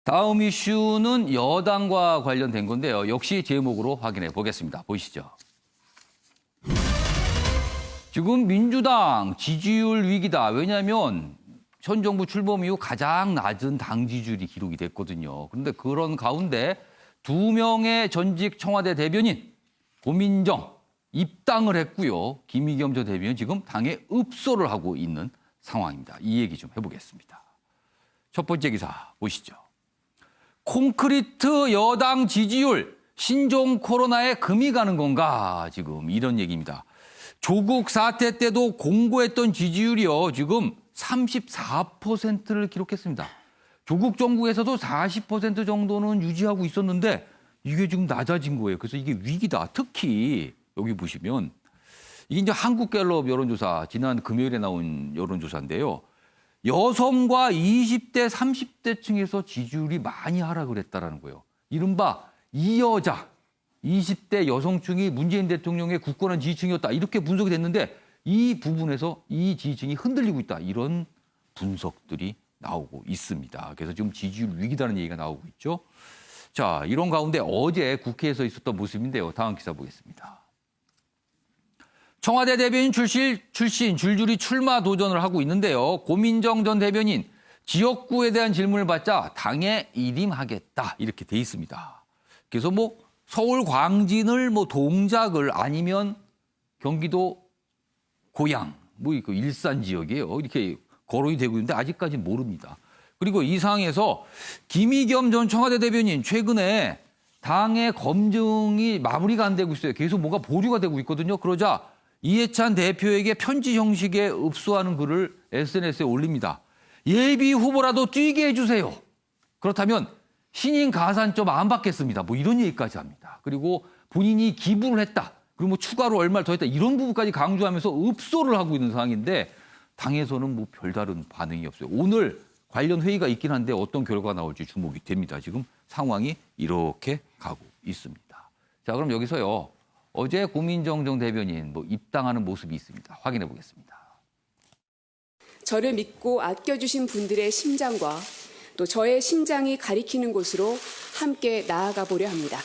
다음 이슈는 여당과 관련된 건데요. 역시 제목으로 확인해 보겠습니다. 보시죠. 지금 민주당 지지율 위기다. 왜냐하면 현 정부 출범 이후 가장 낮은 당 지지율이 기록이 됐거든요. 그런데 그런 가운데 2명의 전직 청와대 대변인 고민정 입당을 했고요. 김의겸 전 대변인 지금 당에 읍소를 하고 있는 상황입니다. 이 얘기 좀 해보겠습니다. 첫 번째 기사 보시죠. 콘크리트 여당 지지율 신종 코로나에 금이 가는 건가 지금 이런 얘기입니다. 조국 사태 때도 공고했던 지지율이요. 지금 34%를 기록했습니다. 조국 정부에서도 40% 정도는 유지하고 있었는데 이게 지금 낮아진 거예요. 그래서 이게 위기다. 특히 여기 보시면 이게 이제 한국갤럽 여론조사 지난 금요일에 나온 여론조사인데요. 여성과 20대, 30대 층에서 지지율이 많이 하락을 했다라는 거예요. 이른바 이 여자, 20대 여성층이 문재인 대통령의 굳건한 지지층이었다. 이렇게 분석이 됐는데 이 부분에서 이 지지층이 흔들리고 있다. 이런 분석들이 나오고 있습니다. 그래서 지금 지지율 위기다는 얘기가 나오고 있죠. 자, 이런 가운데 어제 국회에서 있었던 모습인데요. 다음 기사 보겠습니다. 청와대 대변인 출신 줄줄이 출마 도전을 하고 있는데요. 고민정 전 대변인 지역구에 대한 질문을 받자 당에 일임하겠다 이렇게 돼 있습니다. 그래서 뭐 서울 광진을 뭐 동작을 아니면 경기도 고양 뭐 일산 지역이에요. 이렇게 거론이 되고 있는데 아직까지는 모릅니다. 그리고 이 상황에서 김의겸 전 청와대 대변인 최근에 당의 검증이 마무리가 안 되고 있어요. 계속 뭐가 보류가 되고 있거든요. 그러자 이해찬 대표에게 편지 형식의 읍소하는 글을 SNS에 올립니다. 예비 후보라도 뛰게 해주세요. 그렇다면 신인 가산점 안 받겠습니다. 뭐 이런 얘기까지 합니다. 그리고 본인이 기부를 했다. 그리고 뭐 추가로 얼마를 더 했다. 이런 부분까지 강조하면서 읍소를 하고 있는 상황인데 당에서는 뭐 별다른 반응이 없어요. 오늘 관련 회의가 있긴 한데 어떤 결과가 나올지 주목이 됩니다. 지금 상황이 이렇게 가고 있습니다. 자, 그럼 여기서요. 어제 고민정 전 대변인 뭐 입당하는 모습이 있습니다. 확인해 보겠습니다. 저를 믿고 아껴주신 분들의 심장과 또 저의 심장이 가리키는 곳으로 함께 나아가 보려 합니다.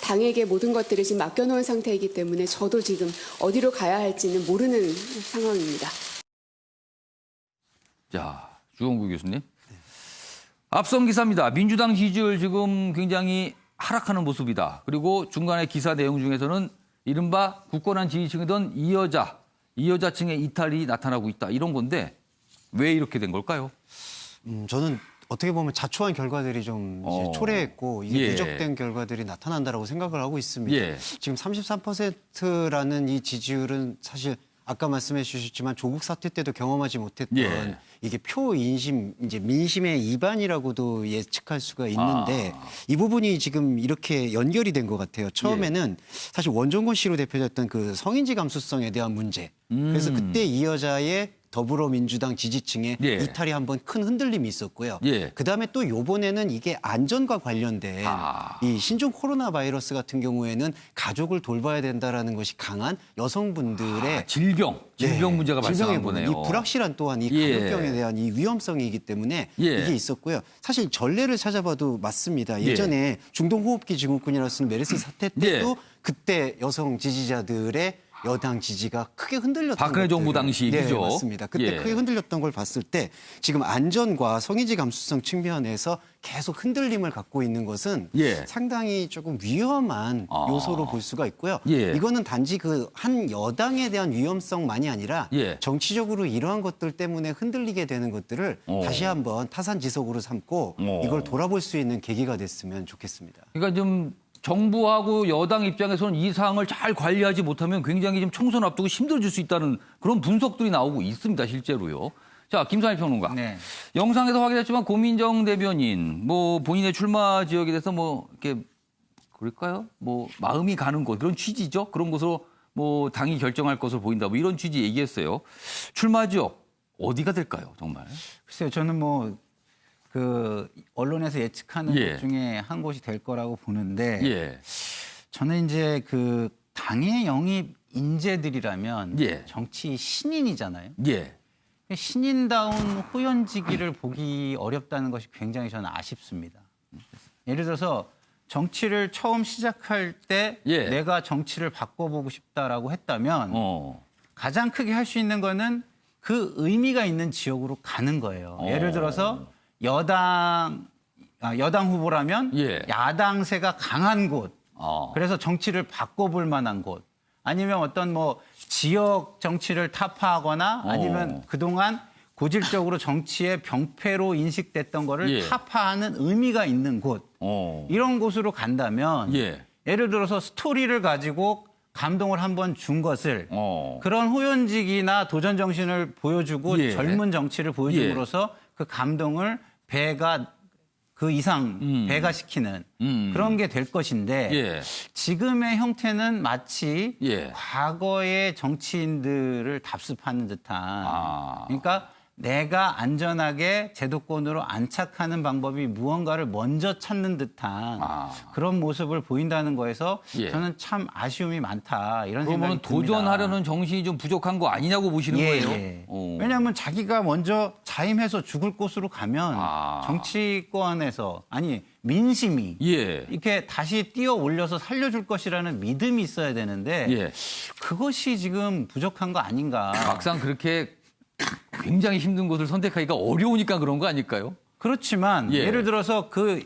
당에게 모든 것들을 지금 맡겨놓은 상태이기 때문에 저도 지금 어디로 가야 할지는 모르는 상황입니다. 자, 주홍구 교수님. 앞선 기사입니다. 민주당 지지율 지금 굉장히 하락하는 모습이다. 그리고 중간에 기사 내용 중에서는 이른바 굳건한 지지층이던 이 여자층의 이탈이 나타나고 있다. 이런 건데 왜 이렇게 된 걸까요? 저는 어떻게 보면 자초한 결과들이 좀 이제 초래했고 이게 누적된 결과들이 나타난다라고 생각을 하고 있습니다. 예. 지금 33%라는 이 지지율은 사실 아까 말씀해 주셨지만 조국 사태 때도 경험하지 못했던 이게 표인심, 이제 민심의 이반이라고도 예측할 수가 있는데 이 부분이 지금 이렇게 연결이 된 것 같아요. 처음에는 사실 원종건 씨로 대표됐던 그 성인지 감수성에 대한 문제. 그래서 그때 이 여자의 더불어민주당 지지층에 이탈이 한번 큰 흔들림이 있었고요. 그다음에 또 요번에는 이게 안전과 관련된 이 신종 코로나 바이러스 같은 경우에는 가족을 돌봐야 된다라는 것이 강한 여성분들의 질병 문제가 발생한 거네요. 이 불확실한 또한 이 감염병에 대한 이 위험성이기 때문에 이게 있었고요. 사실 전례를 찾아봐도 맞습니다. 예전에 중동호흡기 증후군이라고 쓰는 메르스 사태 때도 그때 여성 지지자들의 여당 지지가 크게 흔들렸던 박근혜 정부 당시 네, 맞습니다. 그때 크게 흔들렸던 걸 봤을 때 지금 안전과 성인지 감수성 측면에서 계속 흔들림을 갖고 있는 것은 상당히 조금 위험한 요소로 볼 수가 있고요. 이거는 단지 그 한 여당에 대한 위험성만이 아니라 정치적으로 이러한 것들 때문에 흔들리게 되는 것들을 다시 한번 타산지석으로 삼고 이걸 돌아볼 수 있는 계기가 됐으면 좋겠습니다. 그러니까 좀 정부하고 여당 입장에서는 이 사항을 잘 관리하지 못하면 굉장히 좀 총선 앞두고 힘들어질 수 있다는 그런 분석들이 나오고 있습니다. 실제로요. 자, 김산일 평론가. 영상에서 확인했지만 고민정 대변인 뭐 본인의 출마 지역에 대해서 뭐 이렇게 그럴까요? 뭐 마음이 가는 곳 그런 취지죠. 그런 곳으로 뭐 당이 결정할 것으로 보인다. 뭐 이런 취지 얘기했어요. 출마 지역 어디가 될까요? 정말. 글쎄요. 저는 뭐 그 언론에서 예측하는 것 중에 한 곳이 될 거라고 보는데 저는 이제 그 당의 영입 인재들이라면 정치 신인이잖아요. 신인다운 호연지기를 보기 어렵다는 것이 굉장히 저는 아쉽습니다. 예를 들어서 정치를 처음 시작할 때 예. 내가 정치를 바꿔보고 싶다라고 했다면 가장 크게 할 수 있는 거는 그 의미가 있는 지역으로 가는 거예요. 예를 들어서 여당 후보라면 예. 야당세가 강한 곳, 어. 그래서 정치를 바꿔볼 만한 곳, 아니면 어떤 뭐 지역 정치를 타파하거나 아니면 그동안 고질적으로 정치의 병폐로 인식됐던 거를 예. 타파하는 의미가 있는 곳, 이런 곳으로 간다면 예. 예를 들어서 스토리를 가지고 감동을 한번 준 것을 어. 그런 호연직이나 도전 정신을 보여주고 예. 젊은 정치를 보여줌으로써 그 감동을 그 이상 배가시키는 그런 게 될 것인데 예. 지금의 형태는 마치 예. 과거의 정치인들을 답습하는 듯한 그러니까 내가 안전하게 제도권으로 안착하는 방법이 무언가를 먼저 찾는 듯한 그런 모습을 보인다는 거에서 예. 저는 참 아쉬움이 많다 이런 그러면 생각이 듭니다. 도전하려는 정신이 좀 부족한 거 아니냐고 보시는 거예요? 예. 왜냐하면 자기가 먼저 자임해서 죽을 곳으로 가면 정치권에서 아니 민심이 예. 이렇게 다시 뛰어 올려서 살려줄 것이라는 믿음이 있어야 되는데 예. 그것이 지금 부족한 거 아닌가. 막상 그렇게 굉장히 힘든 곳을 선택하기가 어려우니까 그런 거 아닐까요? 그렇지만 예. 예를 들어서 그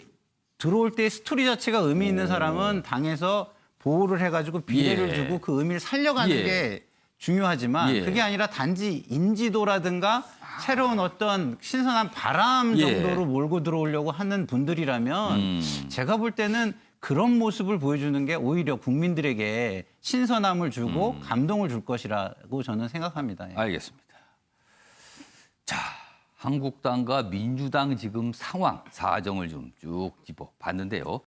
들어올 때 스토리 자체가 의미 있는 사람은 당에서 보호를 해가지고 비례를 예. 주고 그 의미를 살려가는 예. 게 중요하지만 예. 그게 아니라 단지 인지도라든가 새로운 어떤 신선한 바람 예. 정도로 몰고 들어오려고 하는 분들이라면 제가 볼 때는 그런 모습을 보여주는 게 오히려 국민들에게 신선함을 주고 감동을 줄 것이라고 저는 생각합니다. 예. 알겠습니다. 자, 한국당과 민주당 지금 상황, 사정을 좀 쭉 짚어봤는데요.